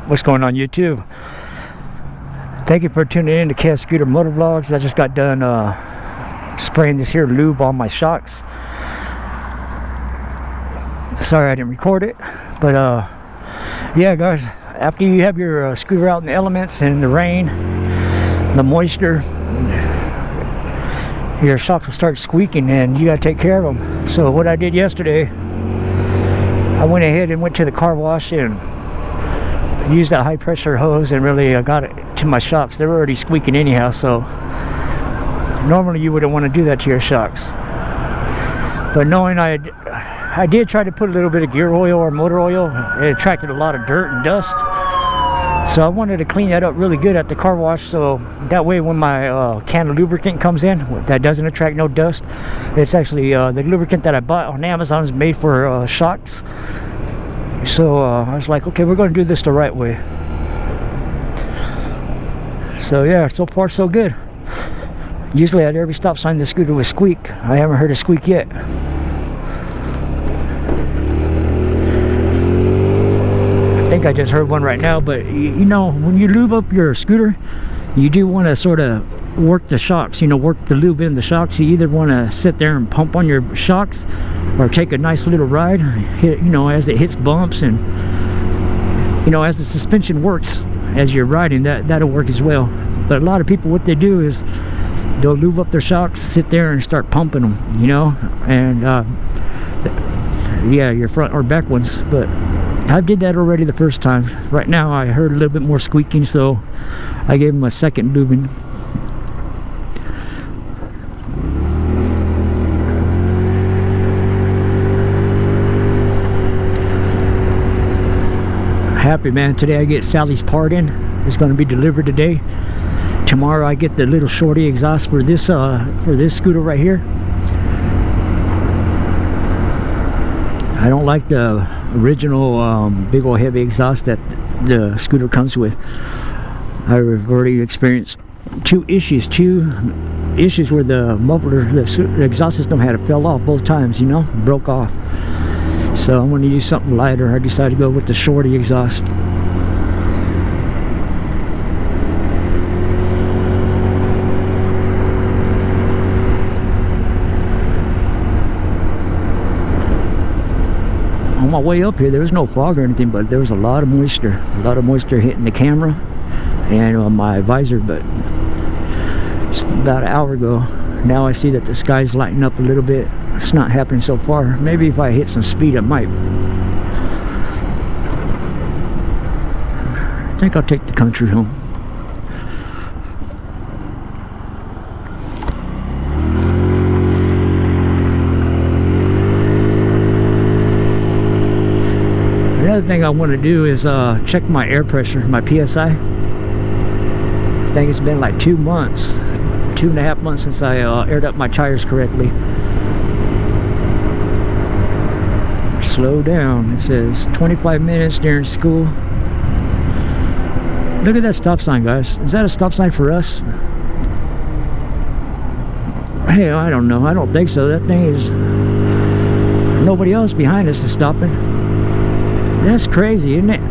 What's going on YouTube? Thank you for tuning in to KS Scooter Motor Vlogs. I just got done spraying this here lube on my shocks. Sorry I didn't record it, but yeah guys, after you have your scooter out in the elements and the rain, the moisture, your shocks will start squeaking and you gotta take care of them. So what I did yesterday, I went ahead and went to the car wash and used that high pressure hose and really got it to my shocks. They were already squeaking anyhow, so normally you wouldn't want to do that to your shocks. But knowing I did try to put a little bit of gear oil or motor oil, it attracted a lot of dirt and dust. So I wanted to clean that up really good at the car wash, so that way when my can of lubricant comes in, that doesn't attract no dust. It's actually the lubricant that I bought on Amazon is made for shocks. So I was like, okay, we're going to do this the right way. So yeah, so far so good. Usually at every stop sign the scooter would squeak. I haven't heard a squeak yet. I think I just heard one right now, but you know, when you lube up your scooter, you do want to sort of work the shocks, you know, work the lube in the shocks. You either want to sit there and pump on your shocks or take a nice little ride, hit, you know, as it hits bumps, and you know, as the suspension works as you're riding, that'll work as well. But a lot of people, what they do is they'll lube up their shocks, sit there and start pumping them, you know, and yeah, your front or back ones. But I did that already the first time. Right now I heard a little bit more squeaking, so I gave them a second lubing. Happy man, today I get Sally's part in. It's going to be delivered today. Tomorrow I get the little shorty exhaust for this scooter right here. I don't like the original big old heavy exhaust that the scooter comes with. I've already experienced two issues where the muffler, the exhaust system had to fell off both times, you know, broke off. So I'm going to use something lighter. I decided to go with the shorty exhaust. On my way up here, there was no fog or anything, but there was a lot of moisture hitting the camera and my visor. But it's about an hour ago. Now I see that the sky's lighting up a little bit. It's not happening so far. Maybe if I hit some speed, it might. I think I'll take the country home. Another thing I want to do is check my air pressure, my PSI. I think it's been like 2 months, 2.5 months since I aired up my tires correctly. Slow down. It says 25 minutes during school. Look at that stop sign, guys. Is that a stop sign for us? Hey, I don't know. I don't think so. That thing is... Nobody else behind us is stopping. That's crazy, isn't it?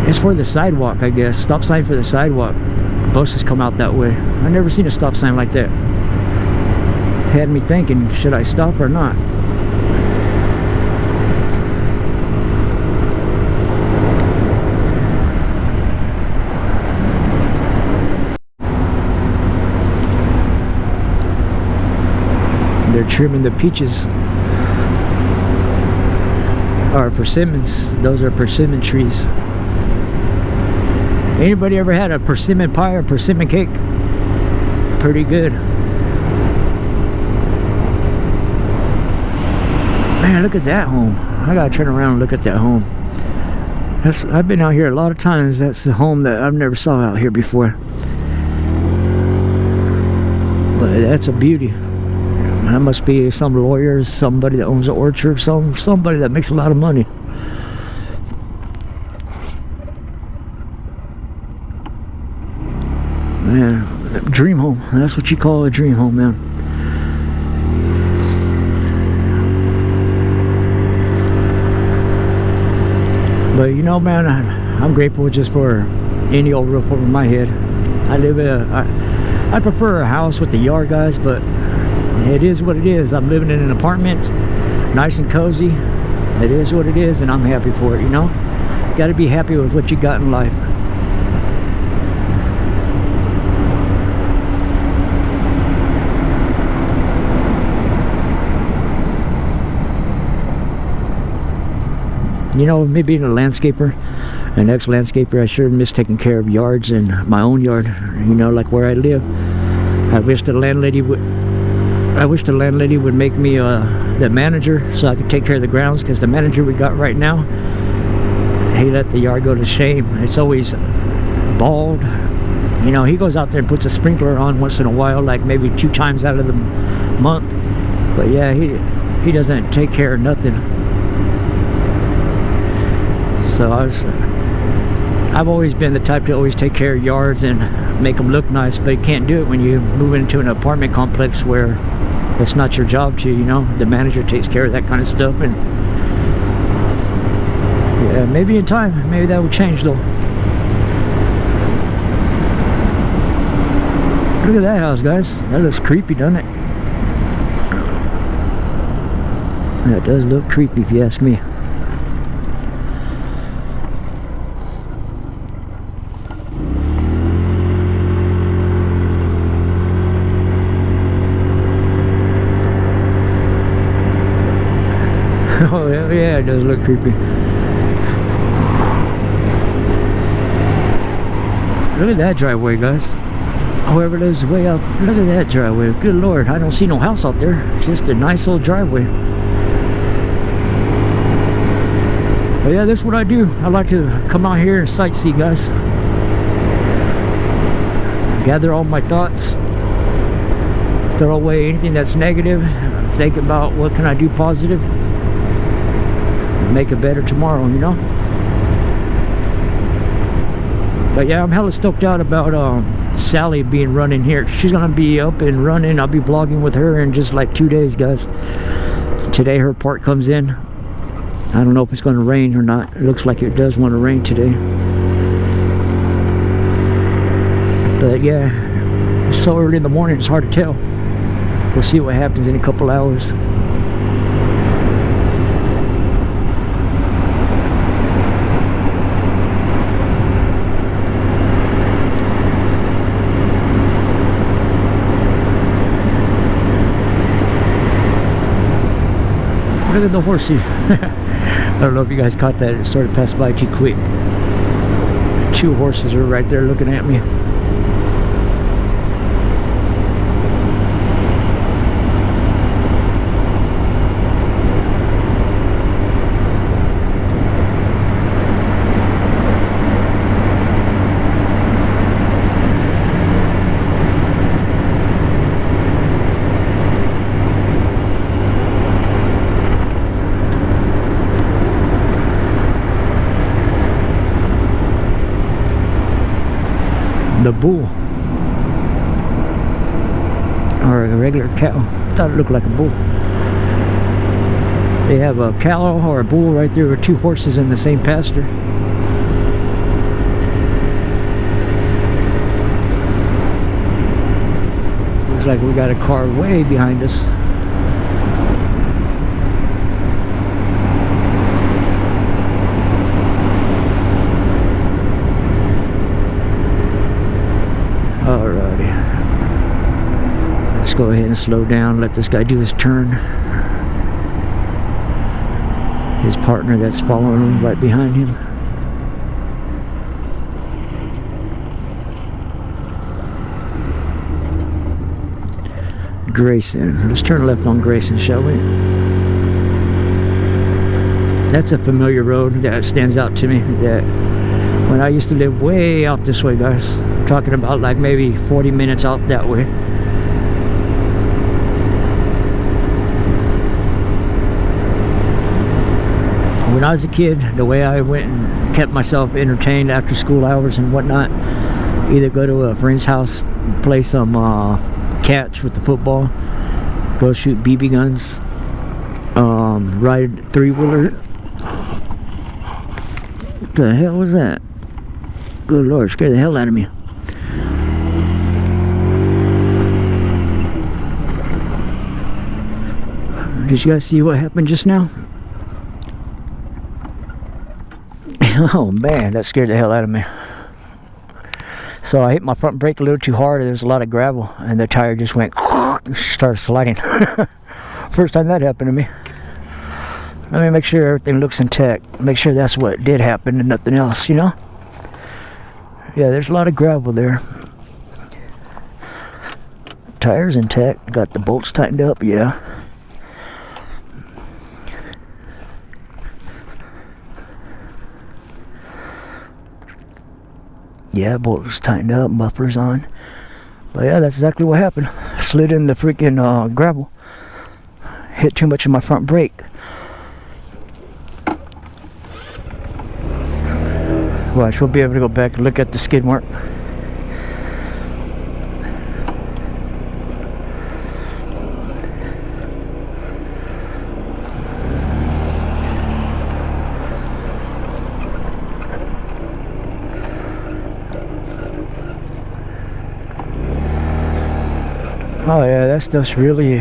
It's for the sidewalk, I guess. Stop sign for the sidewalk. Buses come out that way. I've never seen a stop sign like that. Had me thinking, should I stop or not? They're trimming the peaches, or persimmons. Those are persimmon trees. Anybody ever had a persimmon pie or persimmon cake? Pretty good. Man, look at that home. I gotta turn around and look at that home. I've been out here a lot of times. That's the home that I've never saw out here before. But that's a beauty. That must be some lawyer, somebody that owns an orchard, somebody that makes a lot of money. Man, dream home. That's what you call a dream home, man. But you know, man, I'm grateful just for any old roof over my head. I prefer a house with the yard, guys, but it is what it is. I'm living in an apartment, nice and cozy. It is what it is, and I'm happy for it, you know. Got to be happy with what you got in life. You know, me being a landscaper, an ex-landscaper, I sure miss taking care of yards in my own yard, you know, like where I live. I wish the landlady would make me the manager so I could take care of the grounds, because the manager we got right now, he let the yard go to shame. It's always bald. You know, he goes out there and puts a sprinkler on once in a while, like maybe 2 times out of the month. But yeah, he doesn't take care of nothing. So I've always been the type to always take care of yards and make them look nice, but you can't do it when you move into an apartment complex where it's not your job to, you know. The manager takes care of that kind of stuff, and yeah, maybe in time, maybe that would change though. Look at that house, guys. That looks creepy, doesn't it? That does look creepy if you ask me. Oh yeah, it does look creepy. Look at that driveway, guys. Whoever lives way up, look at that driveway. Good Lord, I don't see no house out there. Just a nice old driveway. But yeah, that's what I do. I like to come out here and sightsee, guys. Gather all my thoughts. Throw away anything that's negative. Think about what can I do positive. Make it better tomorrow, you know. But yeah, I'm hella stoked out about Sally being running here. She's gonna be up and running. I'll be vlogging with her in just like 2 days, guys. Today her part comes in. I don't know if it's gonna rain or not. It looks like it does want to rain today. But yeah, it's so early in the morning, it's hard to tell. We'll see what happens in a couple hours. Look at the Horsey. I don't know if you guys caught that. It sort of passed by too quick. 2 horses are right there looking at me. The bull, or a regular cow. I thought it looked like a bull. They have a cow or a bull right there with 2 horses in the same pasture. Looks like we got a car way behind us. Alrighty, let's go ahead and slow down, let this guy do his turn. His partner that's following him right behind him. Grayson, let's turn left on Grayson, shall we? That's a familiar road that stands out to me. That when I used to live way out this way, guys. I'm talking about like maybe 40 minutes out that way. When I was a kid, the way I went and kept myself entertained after school hours and whatnot, either go to a friend's house, play some catch with the football, go shoot BB guns, ride 3-wheeler, What the hell was that? Good Lord, scared the hell out of me. Did you guys see what happened just now? Oh man, that scared the hell out of me. So I hit my front brake a little too hard. There's a lot of gravel and the tire just went started sliding. First time that happened to me. Let me make sure everything looks intact. Make sure that's what did happen and nothing else, you know? Yeah, there's a lot of gravel there. Tire's intact. Got the bolts tightened up, yeah. Yeah, bolts tightened up, muffler's on. But yeah, that's exactly what happened. Slid in the freaking gravel. Hit too much of my front brake. Watch, we'll be able to go back and look at the skid mark. Oh yeah, that stuff's really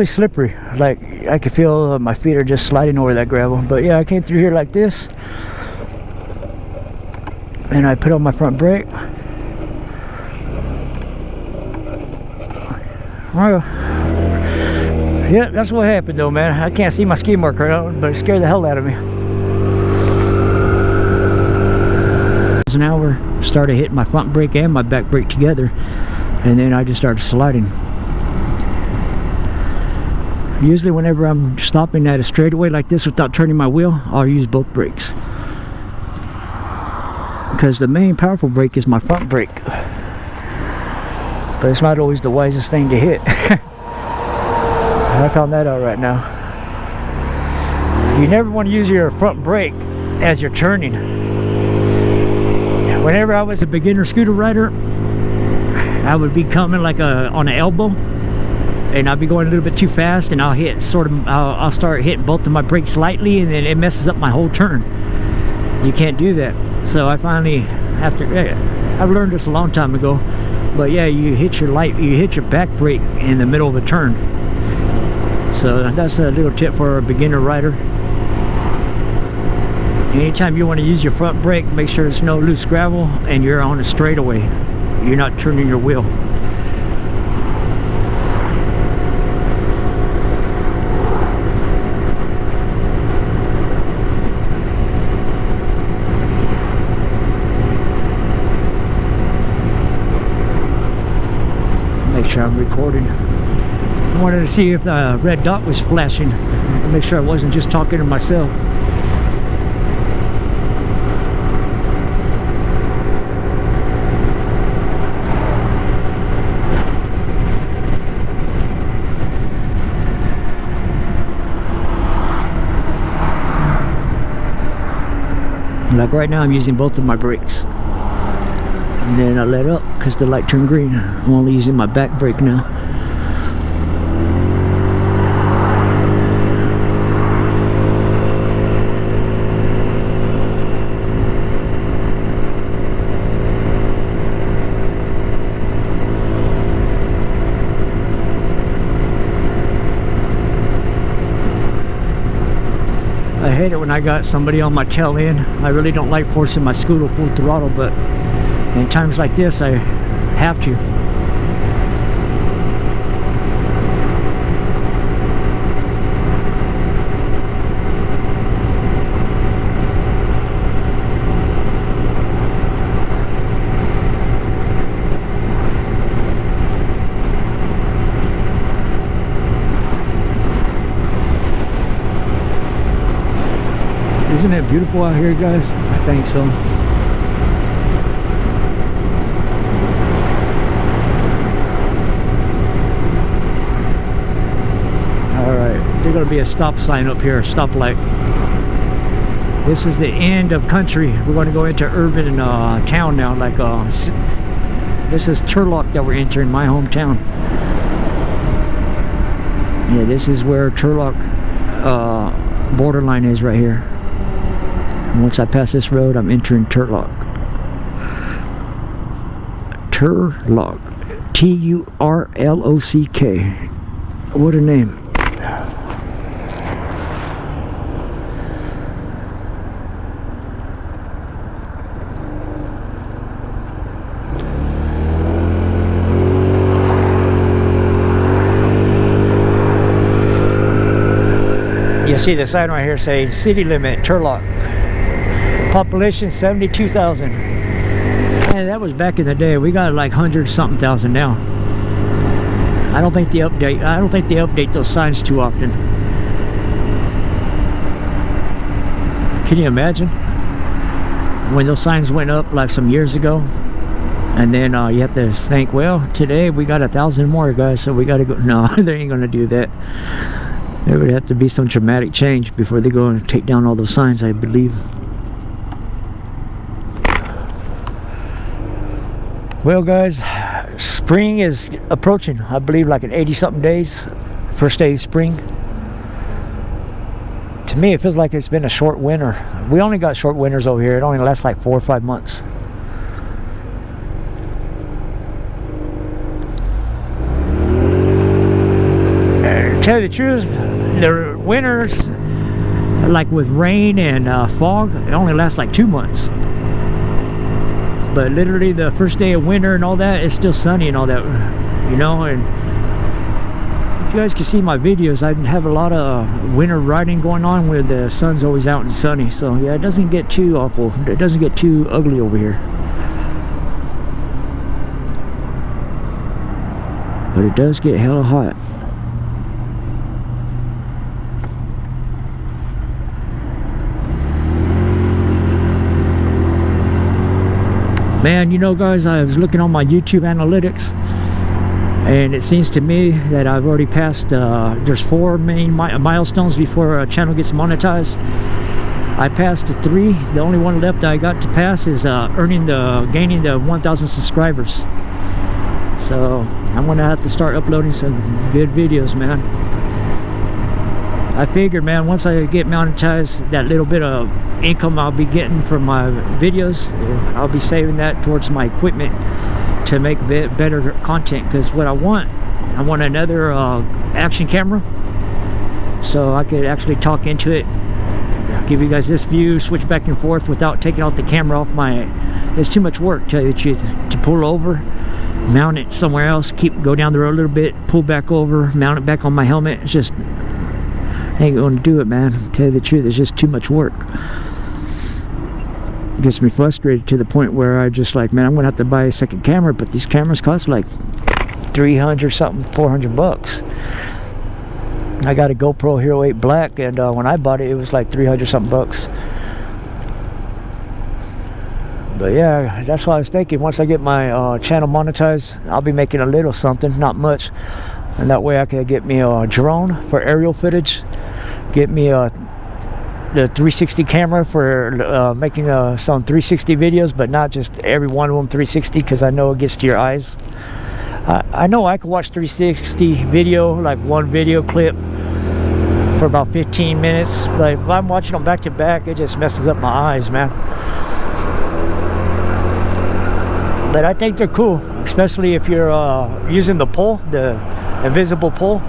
slippery. Like I could feel my feet are just sliding over that gravel. But yeah, I came through here like this and I put on my front brake. Well, yeah, that's what happened though, man. I can't see my skid mark right now, but it scared the hell out of me. So now we're started hitting my front brake and my back brake together, and then I just started sliding. Usually whenever I'm stopping at a straightaway like this without turning my wheel, I'll use both brakes, because the main powerful brake is my front brake, but it's not always the wisest thing to hit. I found that out right now. You never want to use your front brake as you're turning. Whenever I was a beginner scooter rider, I would be coming like on an elbow, and I'll be going a little bit too fast, and I'll hit I'll start hitting both of my brakes lightly, and then it messes up my whole turn. You can't do that. So I finally, I've learned this a long time ago, but yeah, you hit your back brake in the middle of a turn. So that's a little tip for a beginner rider. Anytime you want to use your front brake, make sure there's no loose gravel and you're on a straightaway. You're not turning your wheel. Make sure I'm recording. I wanted to see if the red dot was flashing. Make sure I wasn't just talking to myself. Like right now I'm using both of my brakes, and then I let up because the light turned green. I'm only using my back brake now. I hate it when I got somebody on my tail end. I really don't like forcing my scooter full throttle, but in times like this I have to. Isn't it beautiful out here, guys? I think so. Alright, there's going to be a stop sign up here, a stoplight. This is the end of country. We're going to go into urban town now. Like this is Turlock that we're entering, my hometown. Yeah, this is where Turlock borderline is right here. Once I pass this road, I'm entering Turlock. Turlock. Turlock. What a name. You see the sign right here saying city limit Turlock. Population 72,000. Man, that was back in the day. We got like 100-something thousand now. I don't think they update those signs too often. Can you imagine when those signs went up like some years ago? And then you have to think, well, today we got 1,000 more guys, so we got to go. No, they ain't gonna do that. There would have to be some dramatic change before they go and take down all those signs, I believe. Well guys, spring is approaching. I believe like in 80-something days. First day of spring. To me it feels like it's been a short winter. We only got short winters over here. It only lasts like 4 or 5 months. To tell you the truth, the winters, like with rain and fog, it only lasts like 2 months. But literally the first day of winter and all that, it's still sunny and all that, you know. And if you guys can see my videos, I have a lot of winter riding going on where the sun's always out and sunny. So yeah, it doesn't get too awful. It doesn't get too ugly over here. But it does get hella hot. Man, you know guys, I was looking on my YouTube analytics and it seems to me that I've already passed, there's 4 main milestones before a channel gets monetized. I passed 3. The only one left I got to pass is gaining the 1,000 subscribers. So I'm gonna have to start uploading some good videos, man. I figured, man, once I get monetized, that little bit of income I'll be getting from my videos, I'll be saving that towards my equipment to make better content. Because what I want another action camera, so I could actually talk into it, give you guys this view, switch back and forth without taking out the camera off my. It's too much work, tell you the truth, to pull over, mount it somewhere else, go down the road a little bit, pull back over, mount it back on my helmet. It's just, I ain't gonna do it, man. To tell you the truth, it's just too much work. It gets me frustrated to the point where I just like, man, I'm gonna have to buy a second camera, but these cameras cost like 300 something, 400 bucks. I got a GoPro Hero 8 Black, and when I bought it, it was like 300 something bucks. But yeah, that's what I was thinking. Once I get my channel monetized, I'll be making a little something, not much, and that way I can get me a drone for aerial footage, get me the 360 camera for making some 360 videos, but not just every one of them 360, because I know it gets to your eyes. I know I can watch 360 video, like one video clip for about 15 minutes, but if I'm watching them back to back, it just messes up my eyes, man. But I think they're cool, especially if you're using the pole, the invisible pole.